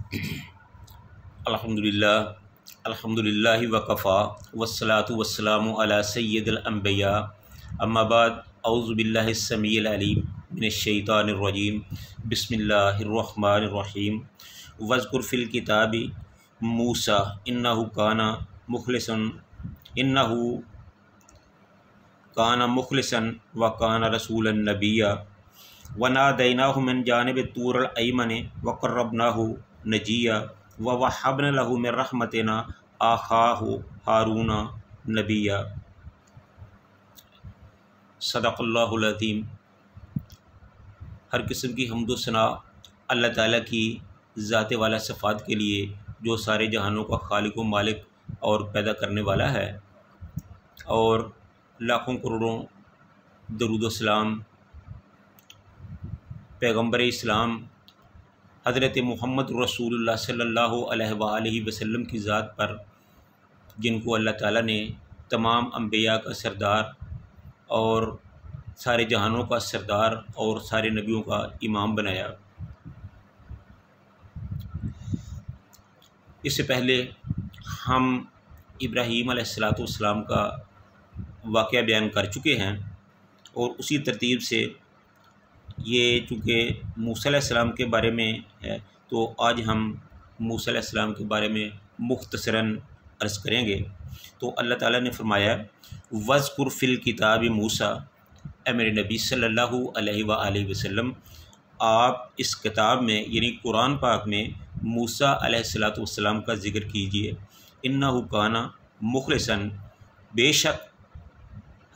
अल्हम्दुलिल्लाह अल्हम्दुलिल्लाहि वकफ़ा वस्सलातु वस्सलामु अला सय्यिदिल अंबिया अम्मा बाद औज़ु बिल्लाहिस समीइल अलीम मिनश शैतानिर रजीम बिस्मिल्लाहिर रहमानिर रहीम वज़्कुर फ़िल किताबि मूसा इन्नहु काना मुख़लिसन व काना रसूलन नबिय्या व नादैनाहु मिन जानिबि तूरिल अयमनि व क़र्रबनाहु नजिय्या व वहब्ना लहू मिन रहमतिना आखाहु हारून नबिय्या। सदक़ल्लाहुल अज़ीम। हर किस्म की हम्द व सना अल्लाह ताला की ज़ात वाला सिफ़ात के लिए जो सारे जहानों का खालिक व मालिक और पैदा करने वाला है, और लाखों करोड़ों दरूद व सलाम पैगम्बर इस्लाम हज़रत मुहम्मद रसूलुल्लाह सल्लल्लाहु अलैहि वसल्लम की ज़ात पर, जिनको अल्लाह ताला ने तमाम अम्बिया का सरदार और सारे जहानों का सरदार और सारे नबियों का इमाम बनाया। इससे पहले हम इब्राहीम अलैहिस्सलातु वस्सलाम का वाक़या बयान कर चुके हैं, और उसी तरतीब से ये चूँकि मूसा अलैहिस्सलाम के बारे में है, तो आज हम मूसा अलैहिस्सलाम के बारे में मुख्तसरन अर्ज़ करेंगे। तो अल्लाह ताला ने फरमाया, वज़्कुर फ़िल किताबि मूसा, ए मेरे नबी सल्लल्लाहु अलैहि वसल्लम, आप इस किताब में यानी कुरान पाक में मूसा अलैहिस्सलातु वस्सलाम का ज़िक्र कीजिए। इन्नहु काना मुख़लिसन, बेशक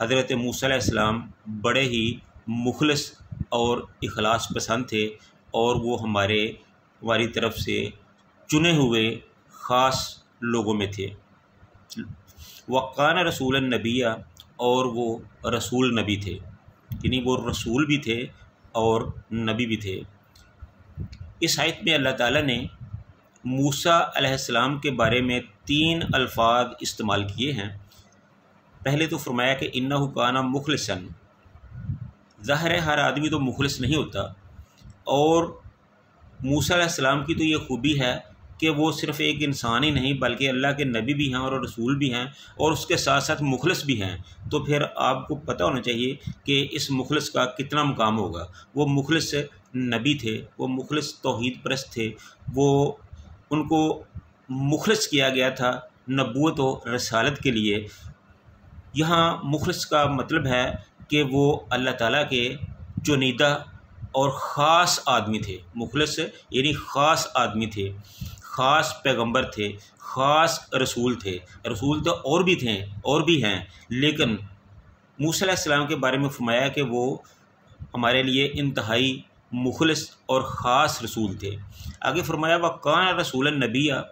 हज़रत मूसा अलैहिस्सलाम बड़े ही मुखलिस और इखलास पसंद थे, और वो हमारी तरफ से चुने हुए ख़ास लोगों में थे। वक़ाना रसूलन नबिय्या, और वो रसूल नबी थे, यानी वो रसूल भी थे और नबी भी थे। इस आयत में अल्लाह ताला ने मूसा अलैहिस्सलाम के बारे में 3 अल्फाज इस्तेमाल किए हैं। पहले तो फरमाया कि इन्नहु काना मुखलिसन। ज़ाहिर है हर आदमी तो मुखलिस नहीं होता, और मूसा अलैहिस्सलाम की तो ये खूबी है कि वो सिर्फ़ एक इंसान ही नहीं बल्कि अल्लाह के नबी भी हैं और रसूल भी हैं, और उसके साथ साथ मुखलिस भी हैं। तो फिर आपको पता होना चाहिए कि इस मुखलिस का कितना मुकाम होगा। वो मुखलिस नबी थे, वो मुखलिस तौहीद परस्त थे, वो उनको मुखलिस किया गया था नबूवत और रसालत के लिए। यहाँ मुखलिस का मतलब है कि वो अल्लाह ताला के चुनीदा और ख़ास आदमी थे। मुखलिस यानी ख़ास आदमी थे, ख़ास पैगंबर थे, ख़ास रसूल थे। रसूल तो और भी थे और भी हैं, लेकिन मूसा अलैहिस्सलाम के बारे में फरमाया कि वो हमारे लिए इंतहाई मुखलिस और ख़ास रसूल थे। आगे फरमाया वकाना रसूलन नबिय्या,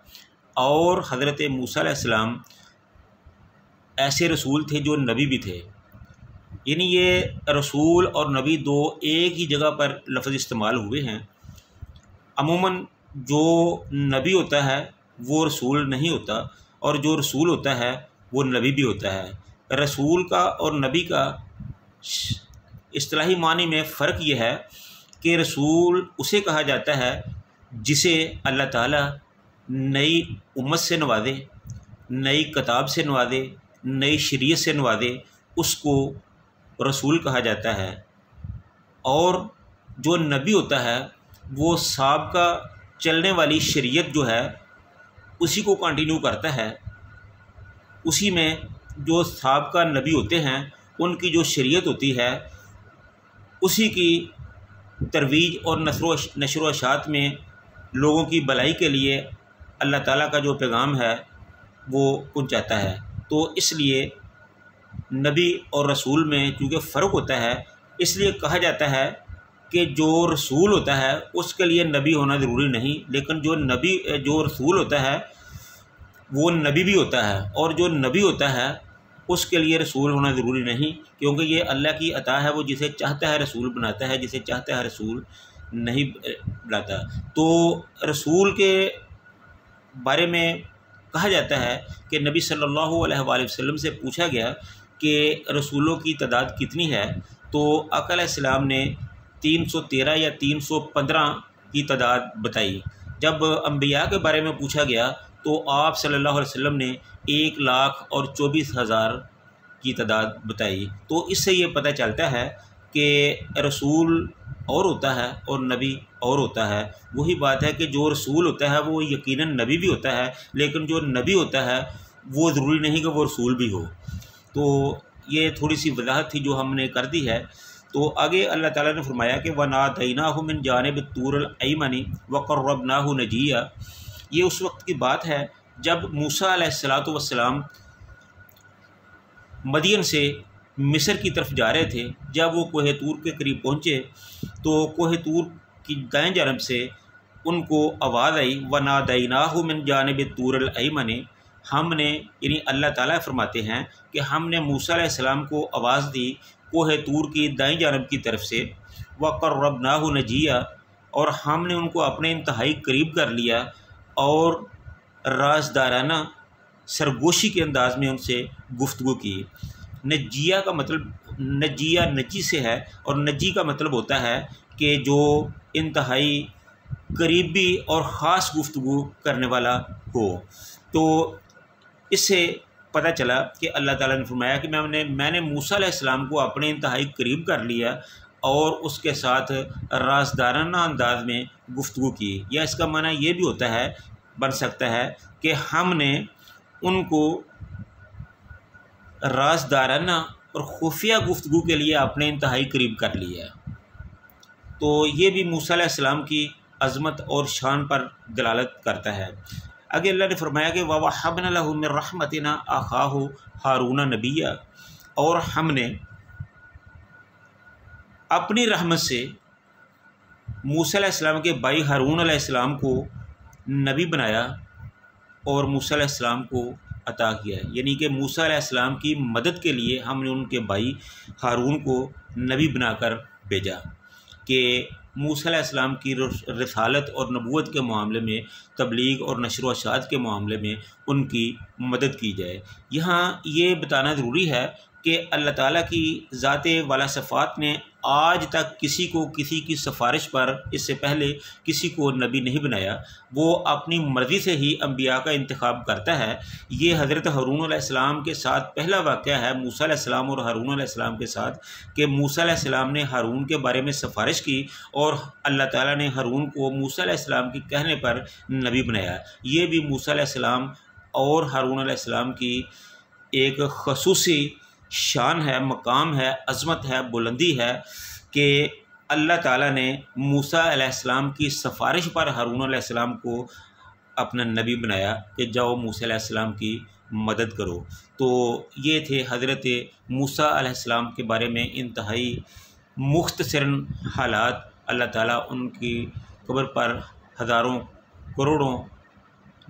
और हज़रत मूसा अलैहिस्सलाम ऐसे रसूल थे जो नबी भी थे। यानी ये रसूल और नबी दो एक ही जगह पर लफ्ज़ इस्तेमाल हुए हैं। अमूमन जो नबी होता है वो रसूल नहीं होता, और जो रसूल होता है वो नबी भी होता है। रसूल का और नबी का इस्तिलाही मानी में फ़र्क ये है कि रसूल उसे कहा जाता है जिसे अल्लाह ताला नई उम्मत से नवाजे, नई किताब से नवाजे, नई शरीयत से नवाजे, उसको रसूल कहा जाता है। और जो नबी होता है वो साबिक़ा चलने वाली शरीयत जो है उसी को कंटिन्यू करता है। उसी में जो साबिक़ा नबी होते हैं उनकी जो शरीयत होती है उसी की तरवीज और नशर व इशाअत में लोगों की भलाई के लिए अल्लाह ताला का जो पैगाम है वो पहुंचाता है। तो इसलिए नबी और रसूल में चूँकि फ़र्क होता है, इसलिए कहा जाता है कि जो रसूल होता है उसके लिए नबी होना ज़रूरी नहीं, लेकिन जो रसूल होता है वो नबी भी होता है, और जो नबी होता है उसके लिए रसूल होना ज़रूरी नहीं, क्योंकि ये अल्लाह की अता है। वो जिसे चाहता है रसूल बनाता है, जिसे चाहता है रसूल नहीं बनाता। तो रसूल के बारे में कहा जाता है कि नबी सल्लल्लाहु अलैहि वसल्लम से पूछा गया कि रसूलों की तादाद कितनी है, तो आका अलैहिस्सलाम ने 313 या 315 की तादाद बताई। जब अम्बिया के बारे में पूछा गया तो आप सल्लल्लाहु अलैहि वसल्लम ने 1,24,000 की तादाद बताई। तो इससे ये पता चलता है कि रसूल और होता है और नबी और होता है। वही बात है कि जो रसूल होता है वो यकीनन नबी भी होता है, लेकिन जो नबी होता है वो ज़रूरी नहीं कि वो रसूल भी हो। तो ये थोड़ी सी वजाहत थी जो हमने कर दी है। तो आगे अल्लाह ताला ने फरमाया कि वनादैनाहु मिन जानिब तूरिल अयमनी व क़र्रबनाहु नजिया। ये उस वक्त की बात है जब मूसा अलैहिस्सलातु वस्सलाम मदियन से मिस्र की तरफ जा रहे थे। जब वो कोहे तूर के करीब पहुँचे तो कोहे तूर की दाएं जानब से उनको आवाज़ आई वनादैनाहु मिन जानिब तूरिल अयमनी। हमने यानी अल्लाह ताला फरमाते हैं कि हमने मूसा अलैहिस्सलाम को आवाज़ दी कोहे तूर की दाईं जानब की तरफ से व क़र्रबनाहु नजिया, और हमने उनको अपने इंतहाई करीब कर लिया और राजदाराना सरगोशी के अंदाज में उनसे गुफ्तगू की। नजिया का मतलब नजिया नजी से है और नजी का मतलब होता है कि जो इंतहाई करीबी और ख़ास गुफ्तगू करने वाला हो। तो इससे पता चला कि अल्लाह ताला ने फरमाया कि मैंने मूसा अलैहिस्सलाम को अपने इंतहाई करीब कर लिया और उसके साथ राजदाराना अंदाज में गुफ्तगू की। या इसका माना ये भी होता है, बन सकता है कि हमने उनको राजदाराना और खुफिया गुफ्तगू के लिए अपने इंतहाई करीब कर लिया। तो ये भी मूसा अलैहिस्सलाम की अज़मत और शान पर दलालत करता है। आगे अल्लाह ने फरमाया कि ववहबना लहू मिन रहमतिना अखाहु हारून नबिया, और हमने अपनी रहमत से मूसा अलैहिस्सलाम के भाई हारून अलैहिस्सलाम को नबी बनाया और मूसा अलैहिस्सलाम को अता किया है। यानी कि मूसा अलैहिस्सलाम की मदद के लिए हमने उनके भाई हारून को नबी बनाकर भेजा कि मूसा अलैहिस्सलाम की रिसालत और नबूवत के मामले में, तबलीग और नशर व इरशाद के मामले में उनकी मदद की जाए। यहाँ ये बताना ज़रूरी है कि अल्लाह ताला की ज़ाते वाला सफ़ात ने आज तक किसी को किसी की सिफारिश पर इससे पहले किसी को नबी नहीं बनाया। वो अपनी मर्ज़ी से ही अम्बिया का इंतखाब करता है। ये हज़रत हारून अलैहिस्सलाम के साथ पहला वाक़या है, मूसा अलैहिस्सलाम और हारून अलैहिस्सलाम के साथ, कि मूसा अलैहिस्सलाम ने हारून के बारे में सिफारिश की और अल्लाह ताला ने हारून को मूसा अलैहिस्सलाम के कहने पर नबी बनाया। ये भी मूसा अलैहिस्सलाम और हारून अलैहिस्सलाम की एक ख़ुसूसी शान है, मकाम है, अज़मत है, बुलंदी है कि अल्लाह ताला ने मूसा अलैहिस्सलाम की सिफारिश पर हारून अलैहिस्सलाम को अपना नबी बनाया कि जाओ मूसा अलैहिस्सलाम की मदद करो। तो ये थे हज़रत मूसा अलैहिस्सलाम के बारे में इंतहाई मुख्तसरन हालात। अल्लाह ताला उनकी कब्र पर हज़ारों करोड़ों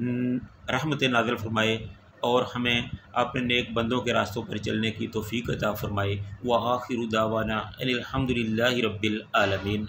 रहमतें नाज़िल फरमाए और हमें अपने नेक बंदों के रास्तों पर चलने की तौफ़ीक़ अता फ़रमाए। व आखिरु दावाना अनिल हम्दुलिल्लाहि रब्बिल आलमीन।